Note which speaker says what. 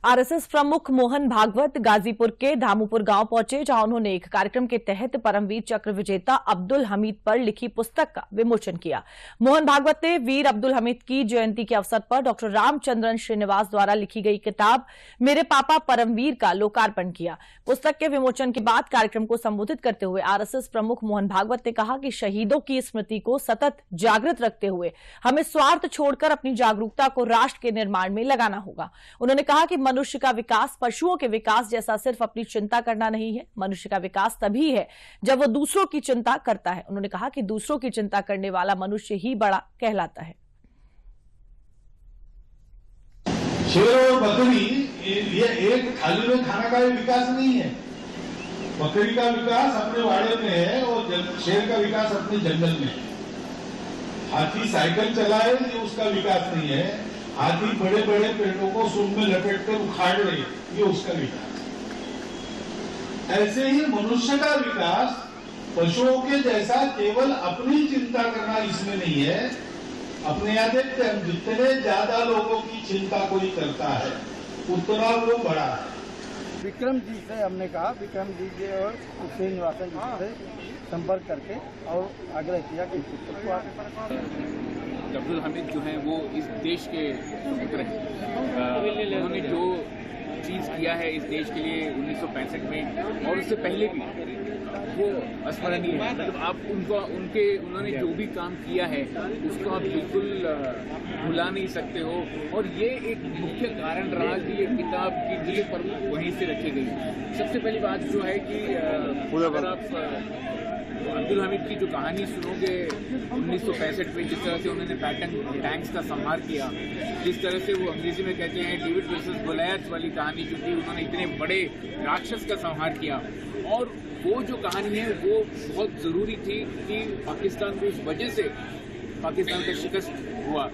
Speaker 1: RSS प्रमुख मोहन भागवत गाजीपुर के धामूपुर गांव पहुंचे, जहां उन्होंने एक कार्यक्रम के तहत परमवीर चक्र विजेता अब्दुल हमीद पर लिखी पुस्तक का विमोचन किया। मोहन भागवत ने वीर अब्दुल हमीद की जयंती के अवसर पर डॉक्टर रामचंद्रन श्रीनिवास द्वारा लिखी गई किताब मेरे पापा परमवीर का लोकार्पण किया। पुस्तक के विमोचन के बाद कार्यक्रम को संबोधित करते हुए आरएसएस प्रमुख मोहन भागवत ने कहा कि शहीदों की स्मृति को सतत जागृत रखते हुए हमें स्वार्थ छोड़कर अपनी जागरूकता को राष्ट्र के निर्माण में लगाना होगा। उन्होंने कहा कि मनुष्य का विकास पशुओं के विकास जैसा सिर्फ अपनी चिंता करना नहीं है। मनुष्य का विकास तभी है जब वो दूसरों की चिंता करता है। उन्होंने कहा कि दूसरों की चिंता करने वाला मनुष्य ही बड़ा कहलाता है।
Speaker 2: शेर और बकरी ये एक थाली में खाना का विकास नहीं है। बकरी का विकास अपने वाड़े में है और शेर का विकास अपने जंगल में है। हाथी साइकिल चलाए ये उसका विकास नहीं है। हाथी बड़े बड़े पेड़ों को सूंड में लपेट कर उखाड़ रहे, ये उसका विकास। ऐसे ही मनुष्य का विकास पशुओं के जैसा केवल अपनी चिंता करना इसमें नहीं है। अपने यहाँ देखते हैं जितने ज्यादा लोगों की चिंता कोई करता है उतना वो बड़ा है।
Speaker 3: विक्रम जी से हमने कहा, विक्रम जी से और श्रीनिवासन जी से संपर्क करके और आग्रह किया कि पुस्तक को
Speaker 4: अब्दुल हमीद जो हैं वो इस देश के सुपुत्र हैं। उन्होंने जो चीज़ किया है इस देश के लिए 1965 में और उससे पहले भी वो अस्मरणीय है। मतलब आप उन्होंने जो भी काम किया है उसको आप बिल्कुल भुला नहीं सकते हो। और ये एक मुख्य कारण रहा कि ये किताब की दिल पर वहीं से रखी गई। सबसे पहली बात जो है कि अगर आप अब्दुल हमीद की जो कहानी सुनोगे 1965 में, जिस तरह से उन्होंने पैटर्न टैंक्स का संहार किया, जिस तरह से वो अंग्रेजी में कहते हैं डेविड वर्सेस गोलियत वाली कहानी जो थी, उन्होंने इतने बड़े राक्षस का संहार किया। और वो जो कहानी है वो बहुत ज़रूरी थी कि पाकिस्तान को इस वजह से पाकिस्तान का शिकस्त हुआ।